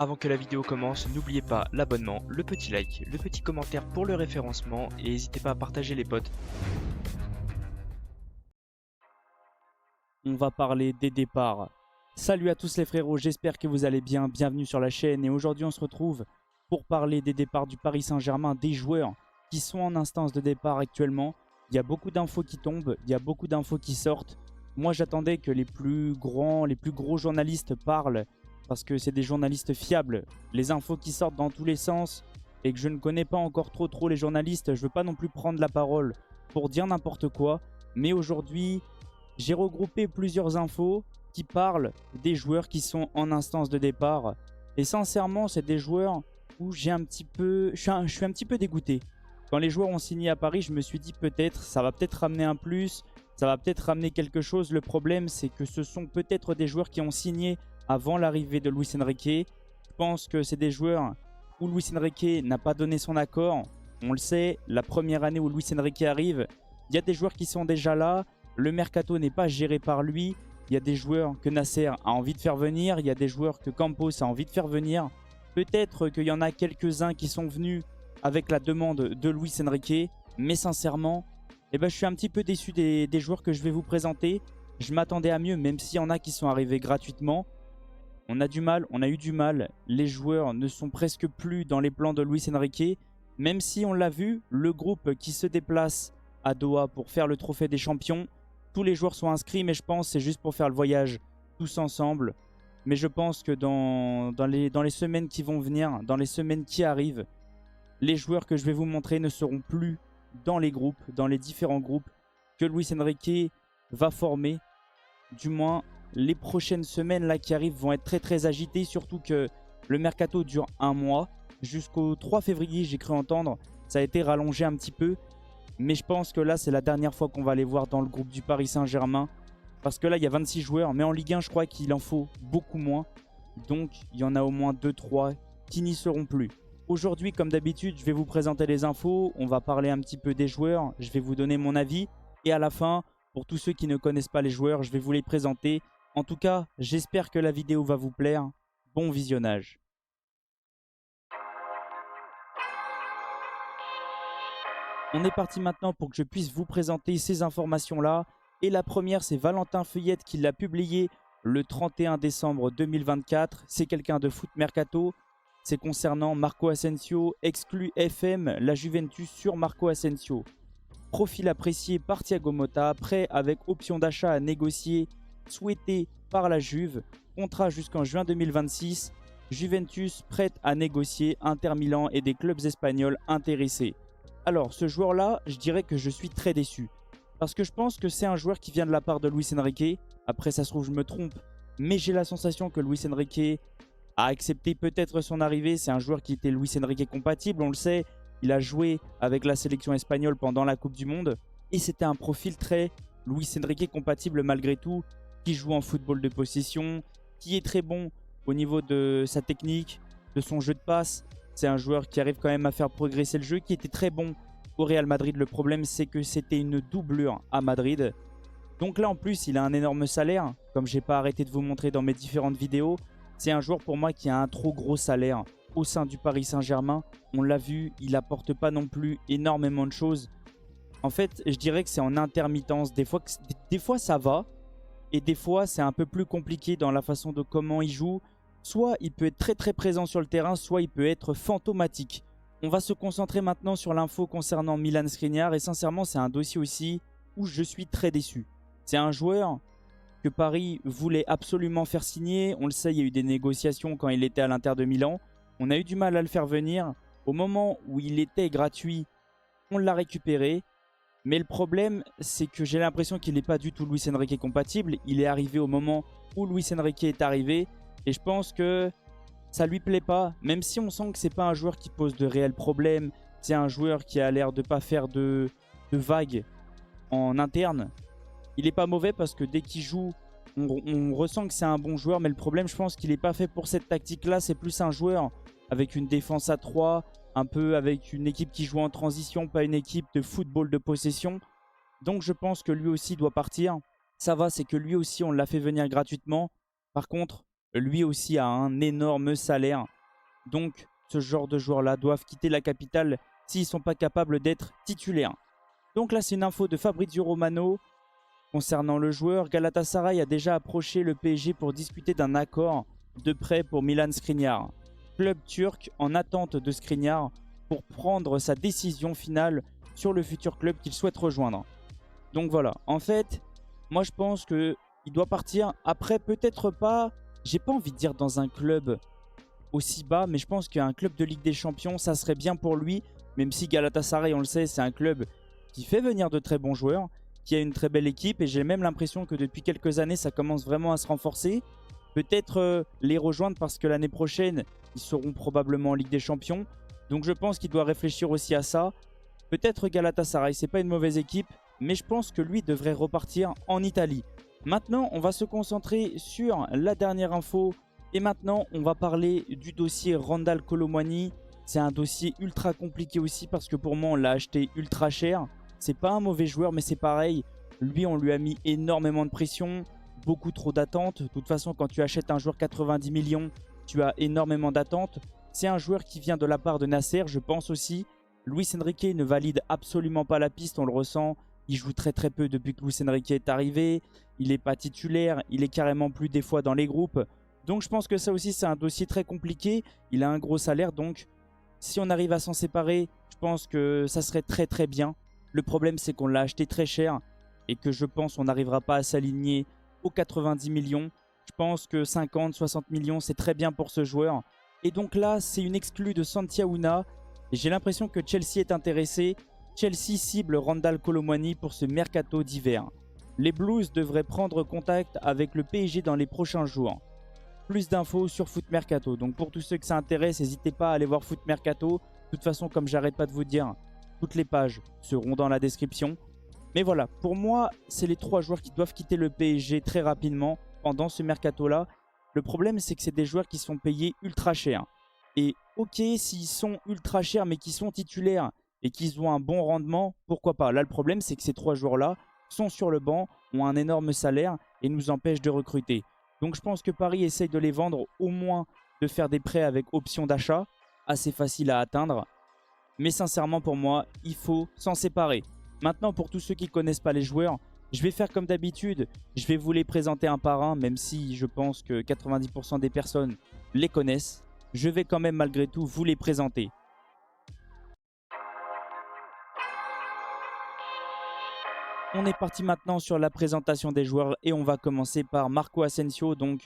Avant que la vidéo commence, n'oubliez pas l'abonnement, le petit like, le petit commentaire pour le référencement et n'hésitez pas à partager les potes. On va parler des départs. Salut à tous les frérots, j'espère que vous allez bien, bienvenue sur la chaîne et aujourd'hui on se retrouve pour parler des départs du Paris Saint-Germain, des joueurs qui sont en instance de départ actuellement. Il y a beaucoup d'infos qui tombent, il y a beaucoup d'infos qui sortent. Moi j'attendais que les plus gros journalistes parlent parce que c'est des journalistes fiables. Les infos qui sortent dans tous les sens et que je ne connais pas encore trop les journalistes, je veux pas non plus prendre la parole pour dire n'importe quoi. Mais aujourd'hui, j'ai regroupé plusieurs infos qui parlent des joueurs qui sont en instance de départ. Et sincèrement, c'est des joueurs où je suis un petit peu dégoûté. Quand les joueurs ont signé à Paris, je me suis dit peut-être, ça va peut-être ramener un plus, ça va peut-être ramener quelque chose. Le problème, c'est que ce sont peut-être des joueurs qui ont signé avant l'arrivée de Luis Enrique. Je pense que c'est des joueurs où Luis Enrique n'a pas donné son accord. On le sait, la première année où Luis Enrique arrive, il y a des joueurs qui sont déjà là. Le mercato n'est pas géré par lui. Il y a des joueurs que Nasser a envie de faire venir. Il y a des joueurs que Campos a envie de faire venir. Peut-être qu'il y en a quelques-uns qui sont venus avec la demande de Luis Enrique. Mais sincèrement, je suis un petit peu déçu des joueurs que je vais vous présenter. Je m'attendais à mieux, même s'il y en a qui sont arrivés gratuitement. On a eu du mal. Les joueurs ne sont presque plus dans les plans de Luis Enrique. Même si on l'a vu, le groupe qui se déplace à Doha pour faire le trophée des champions, tous les joueurs sont inscrits, mais je pense que c'est juste pour faire le voyage tous ensemble. Mais je pense que dans les semaines qui vont venir, dans les semaines qui arrivent, les joueurs que je vais vous montrer ne seront plus dans les groupes, dans les différents groupes que Luis Enrique va former. Du moins, les prochaines semaines là qui arrivent vont être très agitées, surtout que le mercato dure un mois. Jusqu'au 3 février, j'ai cru entendre, ça a été rallongé un petit peu. Mais je pense que là, c'est la dernière fois qu'on va les voir dans le groupe du Paris Saint-Germain. Parce que là, il y a 26 joueurs. Mais en Ligue 1, je crois qu'il en faut beaucoup moins. Donc, il y en a au moins 2-3 qui n'y seront plus. Aujourd'hui, comme d'habitude, je vais vous présenter les infos. On va parler un petit peu des joueurs. Je vais vous donner mon avis. Et à la fin, pour tous ceux qui ne connaissent pas les joueurs, je vais vous les présenter. En tout cas, j'espère que la vidéo va vous plaire. Bon visionnage. On est parti maintenant pour que je puisse vous présenter ces informations-là. Et la première, c'est Valentin Feuillette qui l'a publié le 31 décembre 2024. C'est quelqu'un de Foot Mercato. C'est concernant Marco Asensio, exclu FM, la Juventus sur Marco Asensio. Profil apprécié par Thiago Motta, prêt avec option d'achat à négocier, souhaité par la Juve. Contrat jusqu'en juin 2026. Juventus prête à négocier, Inter Milan et des clubs espagnols intéressés. Alors, ce joueur-là, je dirais que je suis très déçu. Parce que je pense que c'est un joueur qui vient de la part de Luis Enrique. Après, ça se trouve, je me trompe. Mais j'ai la sensation que Luis Enrique a accepté peut-être son arrivée. C'est un joueur qui était Luis Enrique compatible, on le sait. Il a joué avec la sélection espagnole pendant la Coupe du Monde. Et c'était un profil très Luis Enrique compatible malgré tout. Qui joue en football de possession. Qui est très bon au niveau de sa technique, de son jeu de passe. C'est un joueur qui arrive quand même à faire progresser le jeu, qui était très bon au Real Madrid. Le problème, c'est que c'était une doublure à Madrid. Donc là, en plus, il a un énorme salaire. Comme je n'ai pas arrêté de vous montrer dans mes différentes vidéos, c'est un joueur pour moi qui a un trop gros salaire au sein du Paris Saint-Germain. On l'a vu, il n'apporte pas non plus énormément de choses. En fait, je dirais que c'est en intermittence. Des fois, ça va. Et des fois, c'est un peu plus compliqué dans la façon de comment il joue. Soit il peut être très présent sur le terrain, soit il peut être fantomatique. On va se concentrer maintenant sur l'info concernant Milan Skriniar. Et sincèrement, c'est un dossier aussi où je suis très déçu. C'est un joueur que Paris voulait absolument faire signer. On le sait, il y a eu des négociations quand il était à l'Inter de Milan. On a eu du mal à le faire venir. Au moment où il était gratuit, on l'a récupéré. Mais le problème, c'est que j'ai l'impression qu'il n'est pas du tout Luis Enrique compatible. Il est arrivé au moment où Luis Enrique est arrivé. Et je pense que ça lui plaît pas. Même si on sent que c'est pas un joueur qui pose de réels problèmes. C'est un joueur qui a l'air de pas faire de vagues en interne. Il est pas mauvais parce que dès qu'il joue, on ressent que c'est un bon joueur. Mais le problème, je pense qu'il n'est pas fait pour cette tactique-là. C'est plus un joueur avec une défense à 3, un peu avec une équipe qui joue en transition, pas une équipe de football de possession. Donc je pense que lui aussi doit partir. Ça va, c'est que lui aussi, on l'a fait venir gratuitement. Par contre, lui aussi a un énorme salaire. Donc ce genre de joueurs-là doivent quitter la capitale s'ils ne sont pas capables d'être titulaires. Donc là, c'est une info de Fabrizio Romano. Concernant le joueur, Galatasaray a déjà approché le PSG pour discuter d'un accord de prêt pour Milan Skriniar. Club turc en attente de Skriniar pour prendre sa décision finale sur le futur club qu'il souhaite rejoindre. Donc voilà, en fait, moi je pense qu'il doit partir. Après, peut-être pas, j'ai pas envie de dire dans un club aussi bas, mais je pense qu'un club de Ligue des Champions, ça serait bien pour lui. Même si Galatasaray, on le sait, c'est un club qui fait venir de très bons joueurs, qui a une très belle équipe. Et j'ai même l'impression que depuis quelques années, ça commence vraiment à se renforcer. Peut-être les rejoindre parce que l'année prochaine, ils seront probablement en Ligue des Champions. Donc je pense qu'il doit réfléchir aussi à ça. Peut-être Galatasaray, c'est pas une mauvaise équipe, mais je pense que lui devrait repartir en Italie. Maintenant, on va se concentrer sur la dernière info. Et maintenant, on va parler du dossier Randal Kolo Muani. C'est un dossier ultra compliqué aussi parce que pour moi, on l'a acheté ultra cher. C'est pas un mauvais joueur, mais c'est pareil. Lui, on lui a mis énormément de pression, beaucoup trop d'attentes. De toute façon, quand tu achètes un joueur 90 millions, tu as énormément d'attentes. C'est un joueur qui vient de la part de Nasser, je pense aussi. Luis Enrique ne valide absolument pas la piste, on le ressent. Il joue très très peu depuis que Luis Enrique est arrivé. Il n'est pas titulaire, il est carrément plus des fois dans les groupes. Donc je pense que ça aussi c'est un dossier très compliqué. Il a un gros salaire, donc si on arrive à s'en séparer, je pense que ça serait très très bien. Le problème c'est qu'on l'a acheté très cher et que je pense qu'on n'arrivera pas à s'aligner aux 90 millions. Je pense que 50, 60 millions c'est très bien pour ce joueur. Et donc là c'est une exclue de Santiauna. Et j'ai l'impression que Chelsea est intéressé. Chelsea cible Randal Kolo Muani pour ce mercato d'hiver. Les Blues devraient prendre contact avec le PSG dans les prochains jours. Plus d'infos sur Foot Mercato. Donc pour tous ceux que ça intéresse, n'hésitez pas à aller voir Foot Mercato. De toute façon, comme j'arrête pas de vous dire, toutes les pages seront dans la description. Mais voilà, pour moi, c'est les 3 joueurs qui doivent quitter le PSG très rapidement pendant ce mercato-là. Le problème, c'est que c'est des joueurs qui sont payés ultra cher. Et ok, s'ils sont ultra chers mais qui sont titulaires et qu'ils ont un bon rendement, pourquoi pas. Là, le problème, c'est que ces 3 joueurs-là sont sur le banc, ont un énorme salaire et nous empêchent de recruter. Donc je pense que Paris essaye de les vendre, au moins de faire des prêts avec option d'achat, assez facile à atteindre. Mais sincèrement pour moi, il faut s'en séparer. Maintenant pour tous ceux qui ne connaissent pas les joueurs, je vais faire comme d'habitude. Je vais vous les présenter un par un, même si je pense que 90% des personnes les connaissent. Je vais quand même malgré tout vous les présenter. On est parti maintenant sur la présentation des joueurs et on va commencer par Marco Asensio. Donc,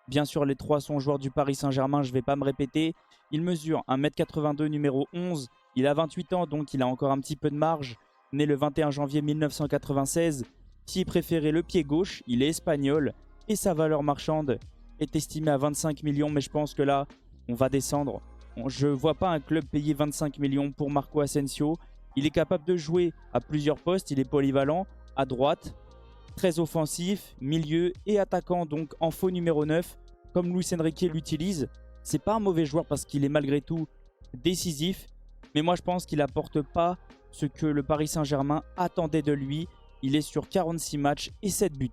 bien sûr, les 3 sont joueurs du Paris Saint-Germain, je ne vais pas me répéter. Il mesure 1m82, numéro 11. Il a 28 ans, donc il a encore un petit peu de marge. Né le 21 janvier 1996. Pied préféré, le pied gauche. Il est espagnol et sa valeur marchande est estimée à 25 millions. Mais je pense que là, on va descendre. Je ne vois pas un club payer 25 millions pour Marco Asensio. Il est capable de jouer à plusieurs postes, il est polyvalent, à droite, très offensif, milieu et attaquant, donc en faux numéro 9, comme Luis Enrique l'utilise. C'est pas un mauvais joueur parce qu'il est malgré tout décisif, mais moi je pense qu'il n'apporte pas ce que le Paris Saint-Germain attendait de lui. Il est sur 46 matchs et 7 buts.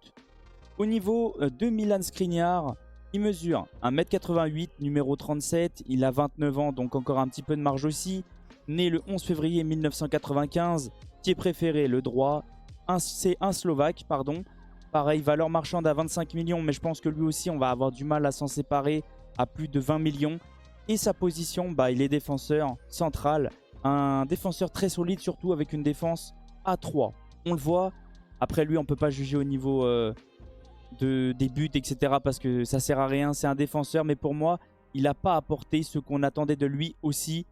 Au niveau de Milan Skriniar, il mesure 1m88, numéro 37, il a 29 ans, donc encore un petit peu de marge aussi. Né le 11 février 1995, pied préféré le droit, c'est un Slovaque, pardon. Pareil, valeur marchande à 25 millions, mais je pense que lui aussi on va avoir du mal à s'en séparer à plus de 20 millions. Et sa position, il est défenseur central, un défenseur très solide, surtout avec une défense à 3. On le voit, après lui on ne peut pas juger au niveau des buts, etc. parce que ça sert à rien, c'est un défenseur, mais pour moi, il n'a pas apporté ce qu'on attendait de lui aussi.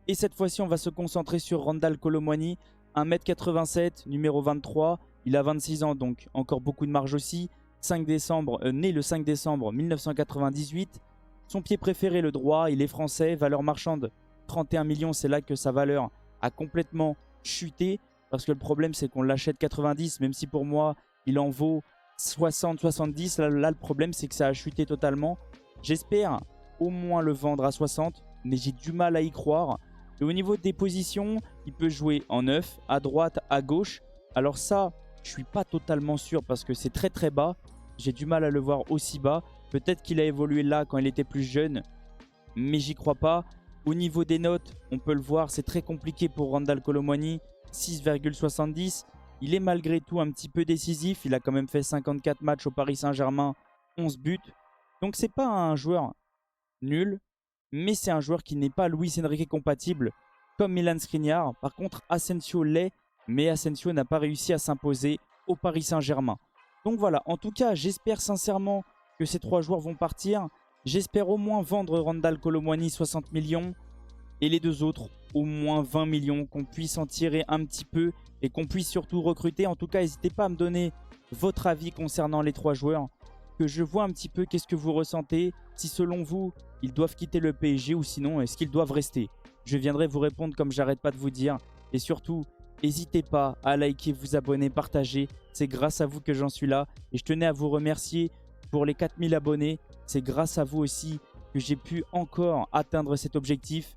Et cette fois-ci, on va se concentrer sur Randal Kolo Muani, 1m87, numéro 23. Il a 26 ans, donc encore beaucoup de marge aussi. Né le 5 décembre 1998. Son pied préféré, le droit, il est français. Valeur marchande, 31 millions. C'est là que sa valeur a complètement chuté. Parce que le problème, c'est qu'on l'achète 90. Même si pour moi, il en vaut 60, 70. Là, le problème, c'est que ça a chuté totalement. J'espère au moins le vendre à 60. Mais j'ai du mal à y croire. Et au niveau des positions, il peut jouer en 9, à droite, à gauche. Alors ça, je ne suis pas totalement sûr parce que c'est très très bas. J'ai du mal à le voir aussi bas. Peut-être qu'il a évolué là quand il était plus jeune, mais j'y crois pas. Au niveau des notes, on peut le voir, c'est très compliqué pour Randal Kolo Muani, 6,70. Il est malgré tout un petit peu décisif. Il a quand même fait 54 matchs au Paris Saint-Germain, 11 buts. Donc c'est pas un joueur nul, mais c'est un joueur qui n'est pas Luis Enrique compatible comme Milan Skriniar. Par contre, Asensio l'est, mais Asensio n'a pas réussi à s'imposer au Paris Saint-Germain. Donc voilà, en tout cas, j'espère sincèrement que ces 3 joueurs vont partir. J'espère au moins vendre Randal Kolo Muani 60 millions et les 2 autres au moins 20 millions, qu'on puisse en tirer un petit peu et qu'on puisse surtout recruter. En tout cas, n'hésitez pas à me donner votre avis concernant les 3 joueurs, que je vois un petit peu qu'est-ce que vous ressentez, si selon vous, ils doivent quitter le PSG ou sinon, est-ce qu'ils doivent rester. Je viendrai vous répondre comme j'arrête pas de vous dire. Et surtout, n'hésitez pas à liker, vous abonner, partager. C'est grâce à vous que j'en suis là. Et je tenais à vous remercier pour les 4000 abonnés. C'est grâce à vous aussi que j'ai pu encore atteindre cet objectif.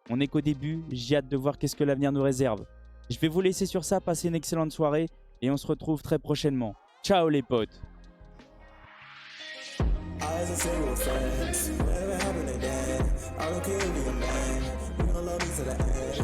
On n'est qu'au début, j'ai hâte de voir qu'est-ce que l'avenir nous réserve. Je vais vous laisser sur ça, passer une excellente soirée et on se retrouve très prochainement. Ciao les potes. As a single friend, whatever happened again? I don't care if you're a man, you gon' love me to the end.